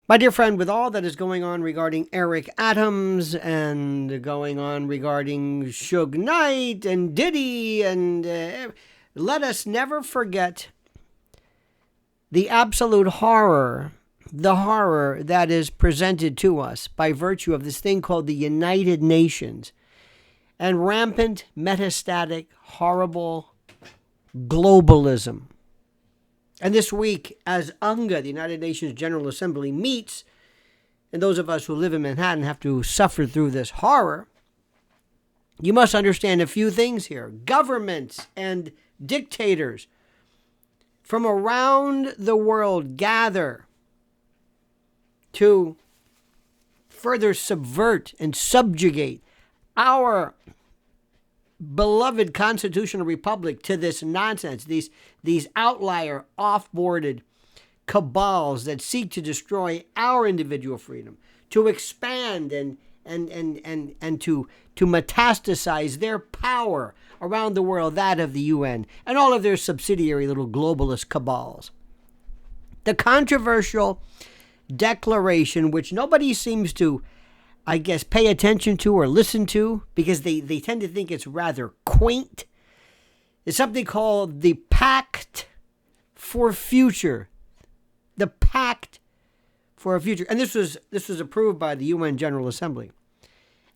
My dear friend, with all that is going on regarding Eric Adams and going on regarding Suge Knight and Diddy, and let us never forget the absolute horror, the horror that is presented to us by virtue of this thing called the United Nations and rampant, metastatic, horrible globalism. And this week, as UNGA, the United Nations General Assembly, meets, and those of us who live in Manhattan have to suffer through this horror, you must understand a few things here. Governments and dictators from around the world gather to further subvert and subjugate our beloved constitutional republic to this nonsense, these outlier, off-boarded cabals that seek to destroy our individual freedom, to expand and to metastasize their power around the world, that of the UN, and all of their subsidiary little globalist cabals. The controversial declaration, which nobody seems to, I guess, pay attention to or listen to because they tend to think it's rather quaint, is something called the Pact for Future. The Pact for a Future. And this was approved by the UN General Assembly.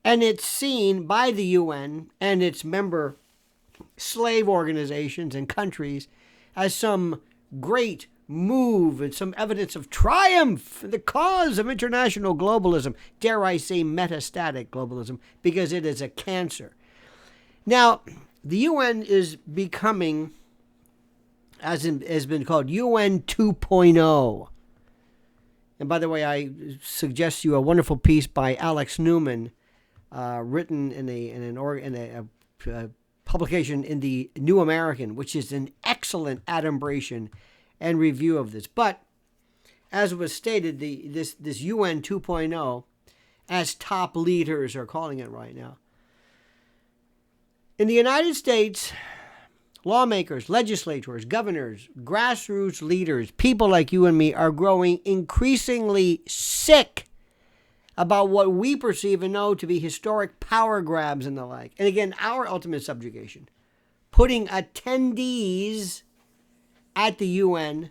And it's seen by the UN and its member slave organizations and countries as some great move and some evidence of triumph in the cause of international globalism, dare I say metastatic globalism, because it is a cancer. Now, the UN is becoming, as has been called, UN 2.0. And by the way, I suggest you a wonderful piece by Alex Newman, written in a publication in the New American, which is an excellent adumbration and review of this. But as was stated, this UN 2.0, as top leaders are calling it right now, in the United States, lawmakers, legislators, governors, grassroots leaders, people like you and me are growing increasingly sick about what we perceive and know to be historic power grabs and the like. And again, our ultimate subjugation, putting attendees at the UN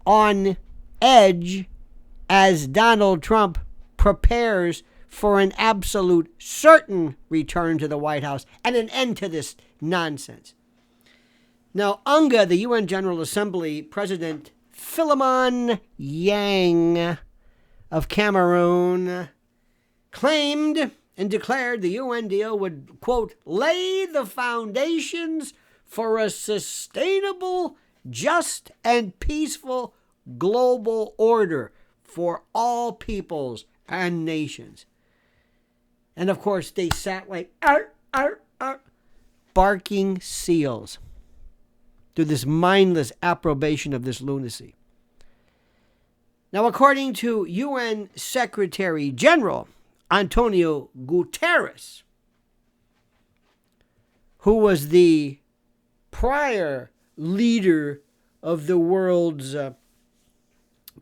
on edge as Donald Trump prepares for an absolute certain return to the White House and an end to this nonsense. Now, UNGA, the UN General Assembly President Philemon Yang of Cameroon, claimed and declared the UN deal would, quote, lay the foundations for a sustainable, just, and peaceful global order for all peoples and nations. And of course, they sat like barking seals through this mindless approbation of this lunacy. Now, according to UN Secretary General Antonio Guterres, who was the prior leader of the world's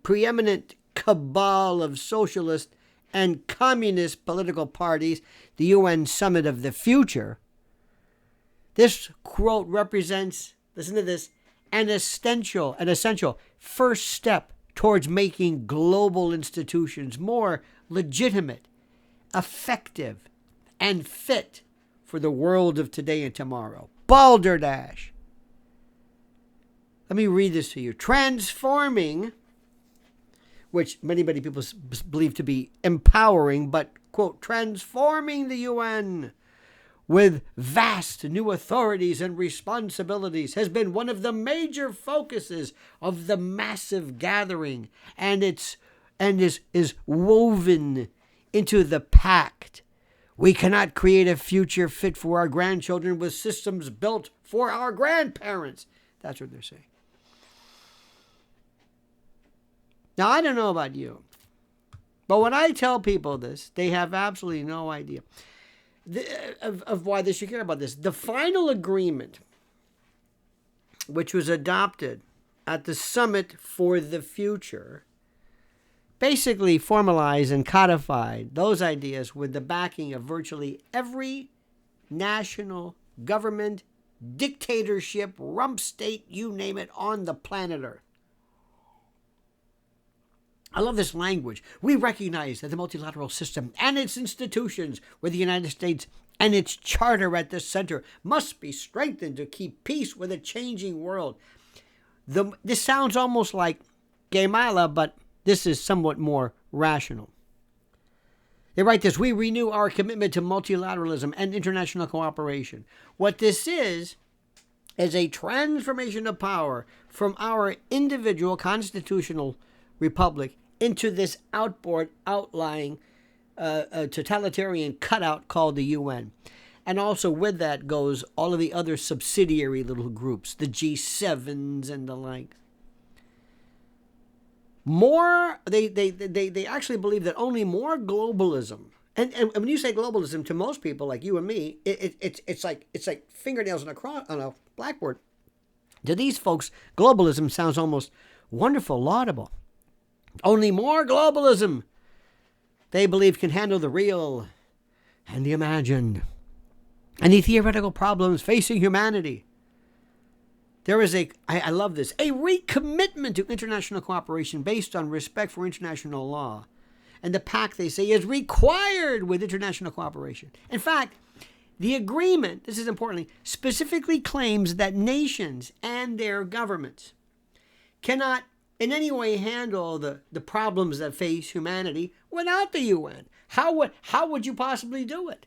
preeminent cabal of socialist and communist political parties, the UN Summit of the Future, this quote represents, listen to this, an essential first step towards making global institutions more legitimate, effective, and fit for the world of today and tomorrow. Balderdash. Let me read this to you. Transforming, which many people believe to be empowering, but, quote, transforming the UN with vast new authorities and responsibilities has been one of the major focuses of the massive gathering, and is woven into the pact. We cannot create a future fit for our grandchildren with systems built for our grandparents. That's what they're saying. Now, I don't know about you, but when I tell people this, they have absolutely no idea of why they should care about this. The final agreement, which was adopted at the Summit for the Future, basically formalized and codified those ideas with the backing of virtually every national government, dictatorship, rump state, you name it, on the planet Earth. I love this language. We recognize that the multilateral system and its institutions, with the United States and its charter at the center, must be strengthened to keep peace with a changing world. This sounds almost like Guatemala, but this is somewhat more rational. They write this: we renew our commitment to multilateralism and international cooperation. What this is a transformation of power from our individual constitutional republic into this outlying totalitarian cutout called the UN. And also with that goes all of the other subsidiary little groups, the G7s and the like. They actually believe that only more globalism, and when you say globalism to most people like you and me, it's like fingernails on a blackboard. To these folks, globalism sounds almost wonderful, laudable. Only more globalism, they believe, can handle the real and the imagined and the theoretical problems facing humanity. There is I love this, a recommitment to international cooperation based on respect for international law. And the Pact, they say, is required with international cooperation. In fact, the agreement, this is importantly, specifically claims that nations and their governments cannot in any way handle the problems that face humanity without the UN. How would you possibly do it?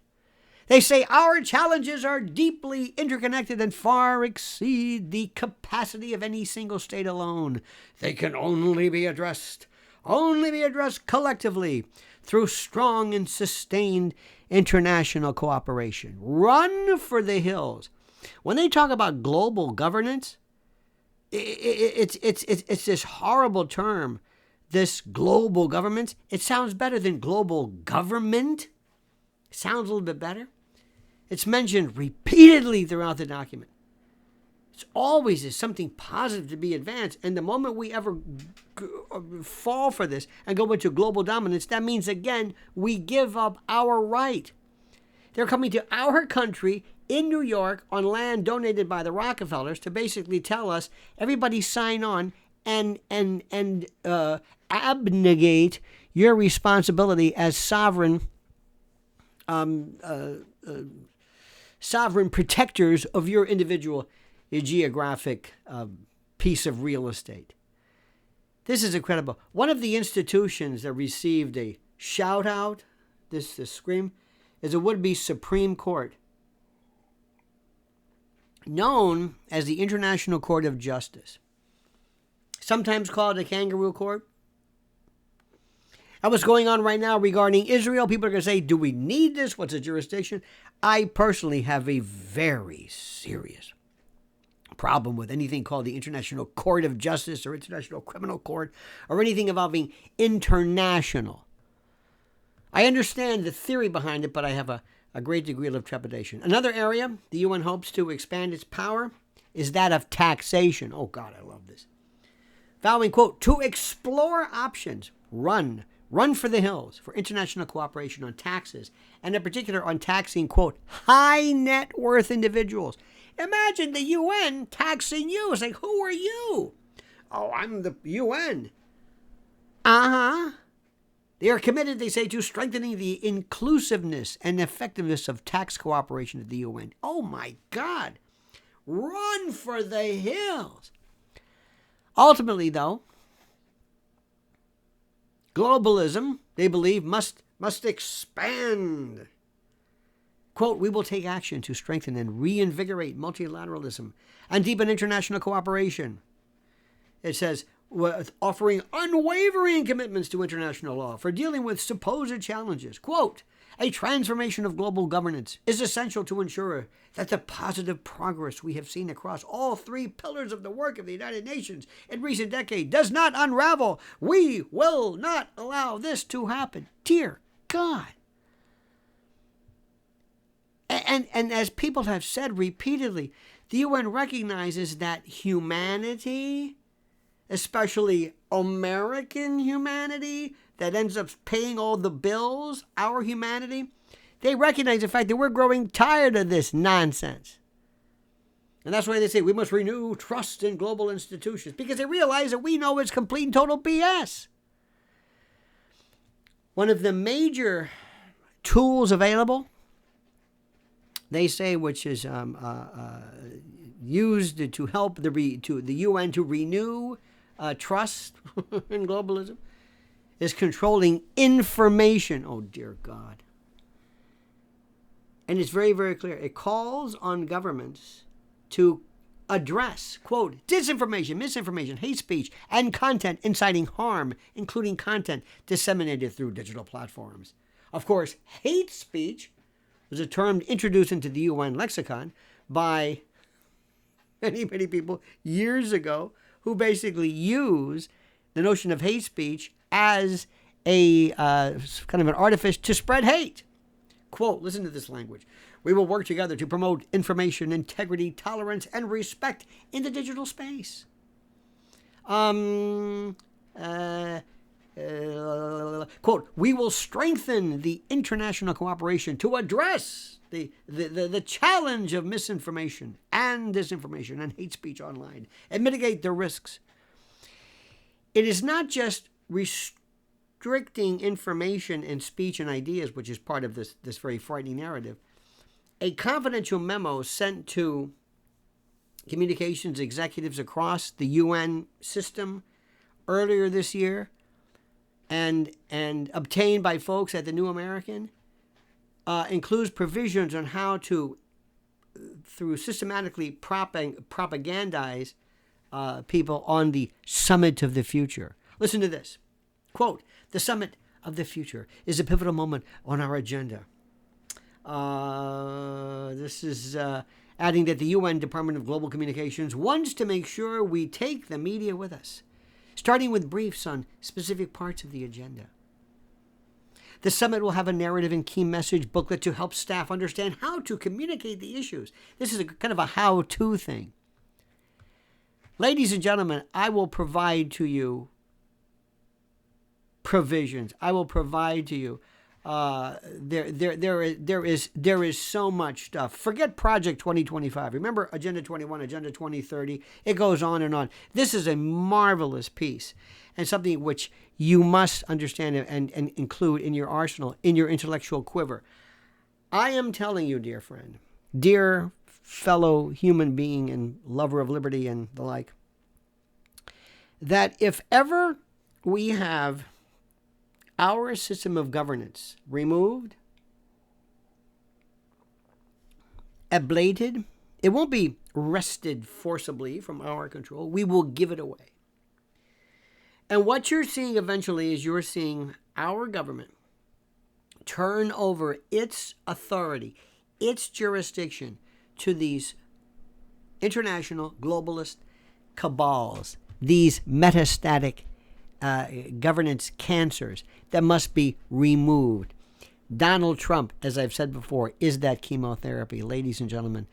They say our challenges are deeply interconnected and far exceed the capacity of any single state alone. They can only be addressed collectively through strong and sustained international cooperation. Run for the hills. When they talk about global governance, it's this horrible term, this global government. It sounds better than global government. It sounds a little bit better. It's mentioned repeatedly throughout the document. It's always is something positive to be advanced. And the moment we ever fall for this and go into global dominance, that means, again, we give up our right. They're coming to our country in New York on land donated by the Rockefellers to basically tell us, everybody sign on and abnegate your responsibility as sovereign protectors of your individual geographic piece of real estate. This is incredible. One of the institutions that received a shout out, this scream, is a would-be Supreme Court, known as the International Court of Justice, sometimes called a kangaroo court. And what's going on right now regarding Israel, people are going to say, do we need this? What's the jurisdiction? I personally have a very serious problem with anything called the International Court of Justice or International Criminal Court or anything involving international. I understand the theory behind it, but I have a great degree of trepidation. Another area the UN hopes to expand its power is that of taxation. Oh, God, I love this. Vowing, quote, to explore options, run for the hills for international cooperation on taxes, and in particular on taxing, quote, high net worth individuals. Imagine the UN taxing you. It's like, who are you? Oh, I'm the UN. Uh-huh. They are committed, they say, to strengthening the inclusiveness and effectiveness of tax cooperation at the UN. Oh, my God. Run for the hills. Ultimately, though, globalism, they believe, must expand. Quote, we will take action to strengthen and reinvigorate multilateralism and deepen international cooperation. It says, with offering unwavering commitments to international law for dealing with supposed challenges. Quote, a transformation of global governance is essential to ensure that the positive progress we have seen across all three pillars of the work of the United Nations in recent decades does not unravel. We will not allow this to happen. Dear God. And as people have said repeatedly, the UN recognizes that humanity, especially American humanity that ends up paying all the bills, our humanity, they recognize the fact that we're growing tired of this nonsense. And that's why they say we must renew trust in global institutions, because they realize that we know it's complete and total BS. One of the major tools available, they say, which is used to help the UN to renew trust in globalism, is controlling information. Oh, dear God. And it's very, very clear. It calls on governments to address, quote, disinformation, misinformation, hate speech, and content inciting harm, including content disseminated through digital platforms. Of course, hate speech was a term introduced into the UN lexicon by many, many people years ago who basically use the notion of hate speech as a kind of an artifice to spread hate. Quote, listen to this language. We will work together to promote information integrity, tolerance, and respect in the digital space. Quote, we will strengthen the international cooperation to address the challenge of misinformation and disinformation and hate speech online and mitigate the risks. It is not just restricting information and speech and ideas, which is part of this very frightening narrative. A confidential memo sent to communications executives across the UN system earlier this year and obtained by folks at the New American includes provisions on how to, through systematically propagandize people on the summit of the future. Listen to this. Quote, the summit of the future is a pivotal moment on our agenda. This is adding that the UN Department of Global Communications wants to make sure we take the media with us, starting with briefs on specific parts of the agenda. The summit will have a narrative and key message booklet to help staff understand how to communicate the issues. This is a kind of a how-to thing. Ladies and gentlemen, I will provide to you provisions. I will provide to you. There is so much stuff. Forget Project 2025. Remember Agenda 21, Agenda 2030. It goes on and on. This is a marvelous piece and something which you must understand and include in your arsenal, in your intellectual quiver. I am telling you, dear friend, dear fellow human being and lover of liberty and the like, that if ever we have our system of governance removed, ablated, it won't be wrested forcibly from our control. We will give it away. And what you're seeing eventually is you're seeing our government turn over its authority, its jurisdiction to these international globalist cabals, these metastatic governance cancers that must be removed. Donald Trump, as I've said before, is that chemotherapy. Ladies and gentlemen,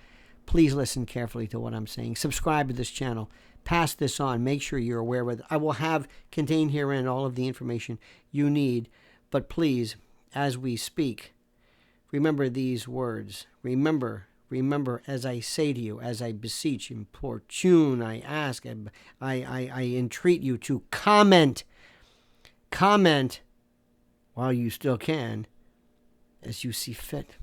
please listen carefully to what I'm saying. Subscribe to this channel. Pass this on. Make sure you're aware of it. I will have contained herein all of the information you need. But please, as we speak, remember these words. Remember, as I say to you, as I beseech, importune, I ask, I entreat you to comment while you still can, as you see fit.